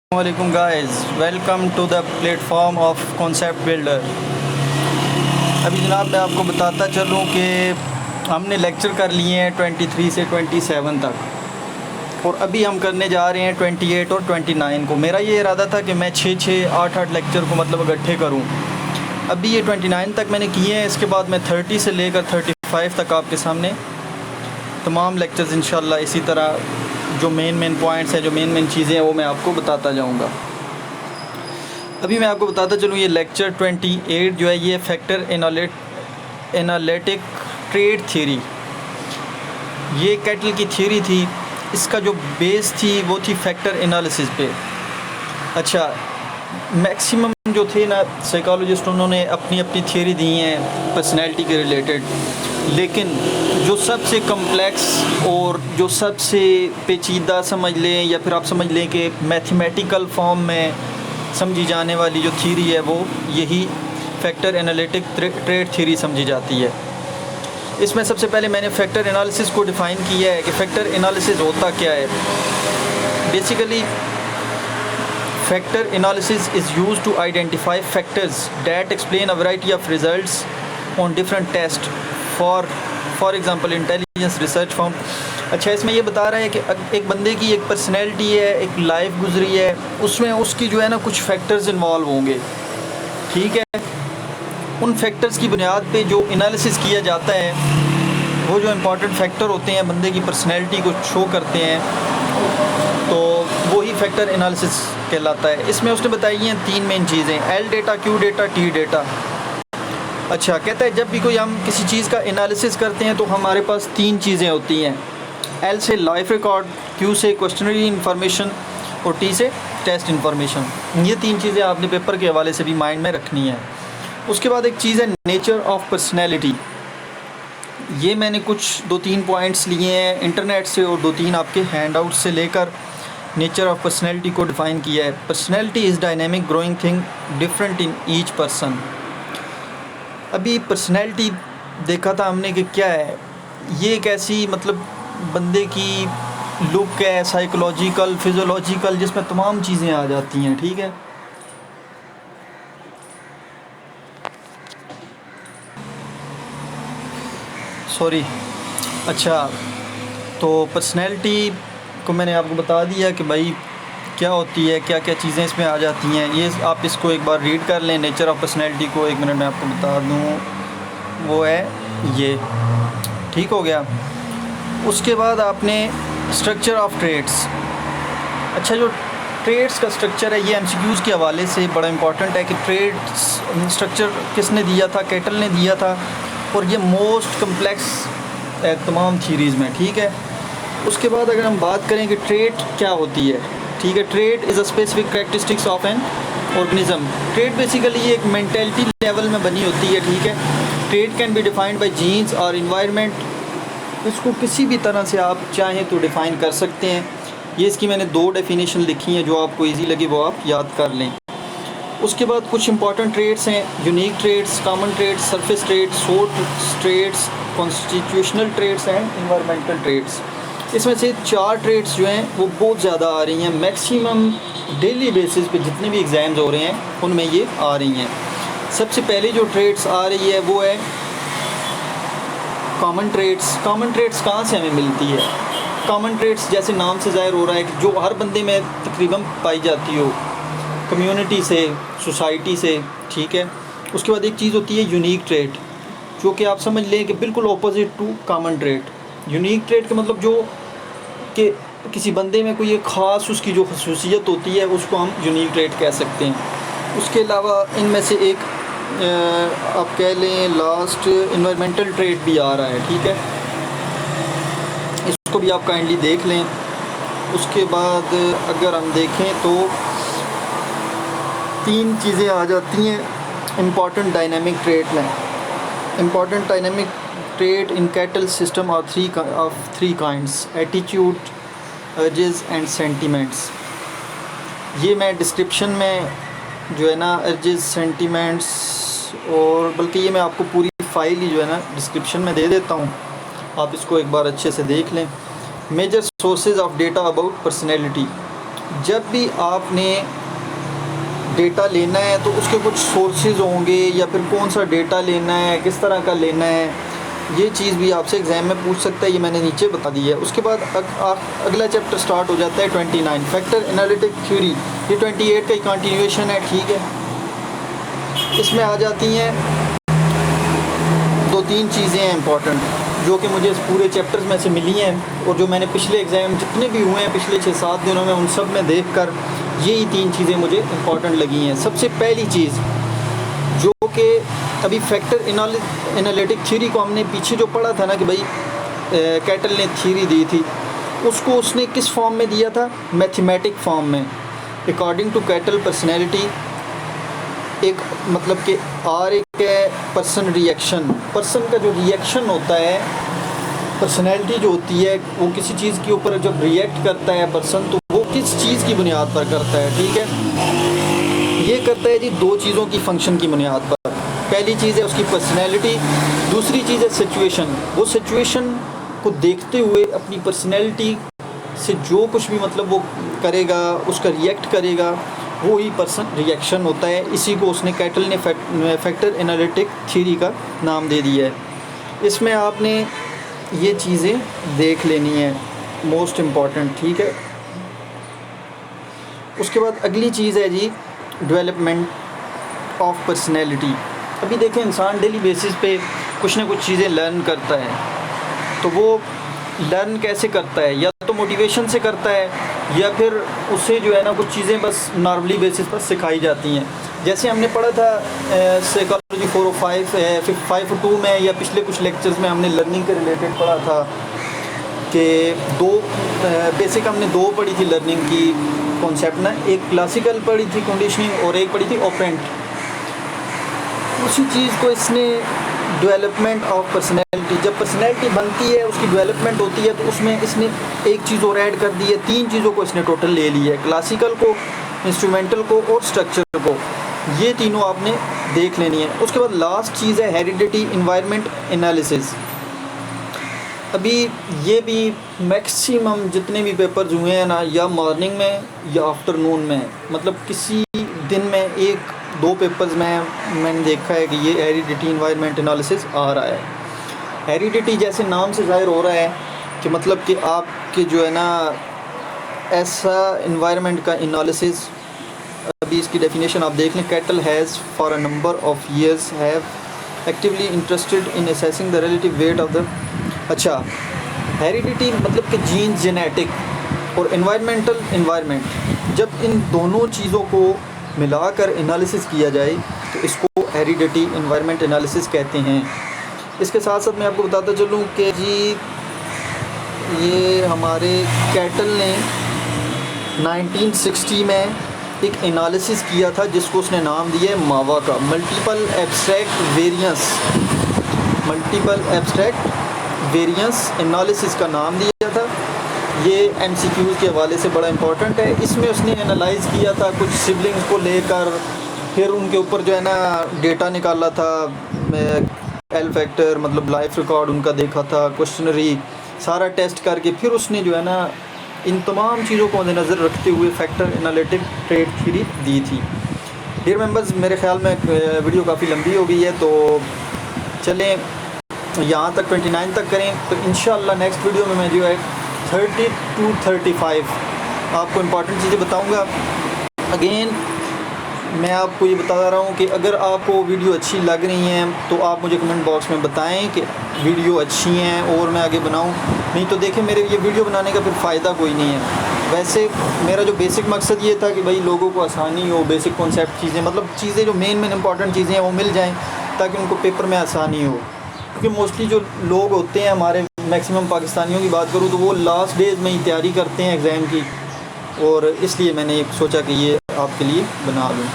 Assalamualaikum guys, welcome to the platform of Concept Builder। अभी जनाब मैं आपको बताता चलूँ कि हमने लेक्चर कर लिए हैं 23 से 27 तक और अभी हम करने जा रहे हैं 28 और 29 को। मेरा ये इरादा था कि मैं 6-6, 8-8 लेक्चर को मतलब इकट्ठे करूँ। अभी ये 29 तक मैंने किए हैं, इसके बाद मैं 30 से लेकर 35 तक आपके सामने तमाम लेक्चर्स इंशाल्लाह इसी तरह जो मेन पॉइंट्स हैं, जो मेन चीज़ें हैं वो मैं आपको बताता जाऊंगा। अभी मैं आपको बताता चलूँ ये लेक्चर 28 जो है ये फैक्टर एनालिटिक ट्रेड थ्योरी, ये कैटल की थ्योरी थी। इसका जो बेस थी वो थी फैक्टर एनालिसिस पे। अच्छा, मैक्सिमम जो थे ना साइकोलॉजिस्ट, उन्होंने अपनी अपनी थ्योरी दी हैं पर्सनैलिटी के रिलेटेड, लेकिन जो सबसे कम्प्लेक्स और जो सबसे पेचीदा समझ लें या फिर आप समझ लें कि मैथमेटिकल फॉर्म में समझी जाने वाली जो थ्योरी है वो यही फैक्टर एनालिटिक ट्रेड थ्योरी समझी जाती है। इसमें सबसे पहले मैंने फैक्टर एनालिसिस को डिफ़ाइन किया है कि फैक्टर एनालिसिस होता क्या है। Basically factor analysis is used to identify factors that explain a variety of results on different test for example intelligence research form. अच्छा, इसमें ये बता रहा है कि एक बंदे की एक पर्सनैलिटी है, एक लाइफ गुजरी है, उसमें उसकी जो है ना कुछ फैक्टर्स इन्वॉल्व होंगे, ठीक है। उन फैक्टर्स की बुनियाद पे जो एनालिसिस किया जाता है, वो जो इम्पोर्टेंट फैक्टर होते हैं बंदे की पर्सनैलिटी को शो करते हैं, तो वही फैक्टर एनालिसिस कहलाता है। इसमें उसने बताई हैं 3 मेन चीज़ें, L data, Q data, T data. अच्छा, कहता है जब भी कोई हम किसी चीज़ का एनालिसिस करते हैं तो हमारे पास 3 चीज़ें होती हैं। एल से लाइफ रिकॉर्ड, क्यू से क्वेश्चनरी इन्फॉर्मेशन और टी से टेस्ट इन्फॉर्मेशन। ये 3 चीज़ें आपने पेपर के हवाले से भी माइंड में रखनी है। उसके बाद एक चीज़ है नेचर ऑफ पर्सनैलिटी। ये मैंने कुछ 2-3 पॉइंट्स लिए हैं इंटरनेट से और 2-3 आपके हैंड आउट से लेकर नेचर ऑफ पर्सनैलिटी को डिफ़ाइन किया है। Personality is dynamic growing thing different in each person. अभी पर्सनैलिटी देखा था हमने कि क्या है, ये एक ऐसी मतलब बंदे की लुक है, साइकोलॉजिकल, फिज़ोलॉजिकल, जिसमें तमाम चीज़ें आ जाती हैं, ठीक है। सॉरी। अच्छा, तो पर्सनैलिटी को मैंने आपको बता दिया कि भाई क्या होती है, क्या क्या चीज़ें इसमें आ जाती हैं। ये आप इसको एक बार रीड कर लें, नेचर ऑफ पर्सनैलिटी को। 1 मिनट में आपको बता दूँ, वो है ये, ठीक हो गया। उसके बाद आपने स्ट्रक्चर ऑफ ट्रेड्स। अच्छा, जो ट्रेड्स का स्ट्रक्चर है ये एमसीक्यूज़ के हवाले से बड़ा इंपॉर्टेंट है कि ट्रेड्स स्ट्रक्चर किसने दिया था, कैटल ने दिया था, और ये मोस्ट कम्प्लेक्स है तमाम थ्योरीज़ में, ठीक है। उसके बाद अगर हम बात करें कि ट्रेड क्या होती है, ठीक है। Trait is a specific characteristics of an organism. Trait basically एक मेंटालिटी लेवल में बनी होती है, ठीक है। Trait can be defined by genes और इन्वायरमेंट। इसको किसी भी तरह से आप चाहें तो डिफ़ाइन कर सकते हैं। ये इसकी मैंने 2 डेफिनेशन लिखी हैं, जो आपको इजी लगे वो आप याद कर लें। उसके बाद कुछ इंपॉर्टेंट ट्रेड्स हैं, unique traits, common traits, surface traits, source traits, constitutional traits and environmental traits. इसमें से 4 ट्रेड्स जो हैं वो बहुत ज़्यादा आ रही हैं, मैक्सिमम डेली बेसिस पे जितने भी एग्ज़ाम्स हो रहे हैं उनमें ये आ रही हैं। सबसे पहले जो ट्रेड्स आ रही है वो है कॉमन ट्रेड्स। कॉमन ट्रेड्स कहाँ से हमें मिलती है? कॉमन ट्रेड्स जैसे नाम से ज़ाहिर हो रहा है कि जो हर बंदे में तकरीबन पाई जाती हो, कम्युनिटी से, सोसाइटी से, ठीक है। उसके बाद एक चीज़ होती है यूनिक ट्रेड, जो कि आप समझ लें कि बिल्कुल opposite to common trait. Unique trait का मतलब जो कि किसी बंदे में कोई एक ख़ास उसकी जो खसूसियत होती है उसको हम यूनिक ट्रेड कह सकते हैं। उसके अलावा इनमें से एक आप कह लें लास्ट इन्वायरमेंटल ट्रेड भी आ रहा है, ठीक है। इसको भी आप काइंडली देख लें। उसके बाद अगर हम देखें तो 3 चीज़ें आ जाती हैं इम्पॉर्टेंट डायनेमिक ट्रेड में। Important dynamic trade in cattle system और 3 kinds: attitude, urges and sentiments. ये मैं डिस्क्रिप्शन में जो है ना अर्जेस, सेंटिमेंट्स, और बल्कि ये मैं आपको पूरी फाइल ही जो है ना डिस्क्रिप्शन में दे देता हूँ, आप इसको एक बार अच्छे से देख लें। Major sources of data about personality. जब भी आपने डेटा लेना है तो उसके कुछ सोर्सेज होंगे, या फिर कौन सा डेटा लेना है, किस तरह का लेना है, ये चीज़ भी आपसे एग्ज़ाम में पूछ सकता है। ये मैंने नीचे बता दी है। उसके बाद अगला चैप्टर स्टार्ट हो जाता है 29 फैक्टर एनालिटिक थ्योरी। ये 28 का ही कंटिन्यूएशन है, ठीक है। इसमें आ जाती हैं 2-3 चीज़ें हैं इंपॉर्टेंट, जो कि मुझे इस पूरे चैप्टर्स में से मिली हैं, और जो मैंने पिछले एग्ज़ाम जितने भी हुए हैं पिछले 6-7 दिनों में, उन सब में देख कर यही 3 चीज़ें मुझे इंपॉर्टेंट लगी हैं। सबसे पहली चीज़ जो कि अभी फैक्टर एनालिटिक थ्योरी को हमने पीछे जो पढ़ा था ना कि भाई कैटल ने थ्योरी दी थी, उसको उसने किस फॉर्म में दिया था? मैथमेटिक फॉर्म में। अकॉर्डिंग टू कैटल पर्सनैलिटी, एक मतलब कि आर एक है पर्सन रिएक्शन, पर्सन का जो रिएक्शन होता है, पर्सनैलिटी जो होती है वो किसी चीज़ के ऊपर जब रिएक्ट करता है पर्सन, तो वो किस चीज़ की बुनियाद पर करता है, ठीक है। ये करता है जी 2 चीज़ों की फंक्शन की बुनियाद पर। पहली चीज़ है उसकी पर्सनैलिटी, दूसरी चीज़ है सिचुएशन। वो सिचुएशन को देखते हुए अपनी पर्सनैलिटी से जो कुछ भी मतलब वो करेगा, उसका रिएक्ट करेगा, वो ही पर्सन रिएक्शन होता है। इसी को उसने कैटल ने फैक्टर एनालिटिक थ्योरी का नाम दे दिया है। इसमें आपने ये चीज़ें देख लेनी है, मोस्ट इम्पॉर्टेंट, ठीक है। उसके बाद अगली चीज़ है जी डेवलपमेंट ऑफ पर्सनैलिटी। अभी देखें, इंसान डेली बेसिस पे कुछ ना कुछ चीज़ें लर्न करता है, तो वो लर्न कैसे करता है? या तो मोटिवेशन से करता है, या फिर उससे जो है ना कुछ चीज़ें बस नॉर्मली बेसिस पर सिखाई जाती हैं। जैसे हमने पढ़ा था साइकोलॉजी 405 में, या पिछले कुछ लेक्चर्स में हमने लर्निंग के रिलेटेड पढ़ा था कि 2 बेसिक हमने 2 पढ़ी थी लर्निंग की कॉन्सेप्ट ना, एक क्लासिकल पढ़ी थी कंडीशनिंग, और एक पढ़ी थी ऑपरेंट। उसी चीज़ को इसने डेवलपमेंट ऑफ पर्सनैलिटी, जब पर्सनैलिटी बनती है उसकी डेवलपमेंट होती है, तो उसमें इसने एक चीज़ और ऐड कर दी है। 3 चीज़ों को इसने टोटल ले ली है, क्लासिकल को, इंस्ट्रूमेंटल को और स्ट्रक्चर को। ये तीनों आपने देख लेनी है। उसके बाद लास्ट चीज़ है हेरिडिटी एनवायरनमेंट एनालिसिस। अभी ये भी मैक्सिमम जितने भी पेपर्स हुए हैं ना, या मॉर्निंग में या आफ्टरनून में, मतलब किसी दिन में 1-2 पेपर्स में मैंने देखा है कि ये हेरिडिटी एनवायरनमेंट एनालिसिस आ रहा है। हेरिडिटी जैसे नाम से ज़ाहिर हो रहा है कि मतलब कि आपके जो है ना ऐसा एनवायरनमेंट का एनालिसिस। अभी इसकी डेफिनेशन आप देख लें। Cattle has for a number of years have actively interested in assessing the relative weight of the. अच्छा, हेरिडिटी मतलब कि जीन, जेनेटिक और एनवायरमेंटल एनवायरनमेंट, जब इन दोनों चीज़ों को मिलाकर एनालिसिस किया जाए तो इसको हेरिडिटी एनवायरनमेंट एनालिसिस कहते हैं। इसके साथ साथ मैं आपको बताता चलूँ कि जी ये हमारे कैटल ने 1960 में एक एनालिसिस किया था जिसको उसने नाम दिया है मावा का, मल्टीपल एब्स्ट्रैक्ट वेरिएंस एनालिसिस का नाम दिया था। ये MCQs के हवाले से बड़ा इंपॉर्टेंट है। इसमें उसने एनालाइज़ किया था कुछ सिबलिंग्स को लेकर, फिर उनके ऊपर जो है ना डेटा निकाला था, एल फैक्टर मतलब लाइफ रिकॉर्ड उनका देखा था, क्वेश्चनरी सारा टेस्ट करके फिर उसने जो है ना इन तमाम चीज़ों को मद्देनज़र रखते हुए फैक्टर एनालिटिक ट्रेड थ्योरी दी थी। डियर मेंबर्स, मेरे ख्याल में वीडियो काफ़ी लंबी हो गई है, तो चलें यहाँ तक 29 तक करें, तो इंशाअल्लाह नेक्स्ट वीडियो में मैं जो है 30 to 35 आपको इम्पॉर्टेंट चीज़ें बताऊँगा। अगेन मैं आपको ये बता रहा हूँ कि अगर आपको वीडियो अच्छी लग रही हैं तो आप मुझे कमेंट बॉक्स में बताएं कि वीडियो अच्छी हैं और मैं आगे बनाऊँ। नहीं तो देखें, मेरे ये वीडियो बनाने का फिर फ़ायदा कोई नहीं है। वैसे मेरा जो बेसिक मकसद ये था कि भाई लोगों को आसानी हो, बेसिक कॉन्सेप्ट चीज़ें मतलब चीज़ें जो मेन इंपॉर्टेंट चीज़ें हैं वो मिल जाएँ ताकि उनको पेपर में आसानी हो। क्योंकि मोस्टली जो लोग होते हैं हमारे, मैक्सिमम पाकिस्तानियों की बात करूँ तो वो लास्ट डेज में ही तैयारी करते हैं एग्ज़ाम की, और इसलिए मैंने सोचा कि ये आपके लिए बना लूँ।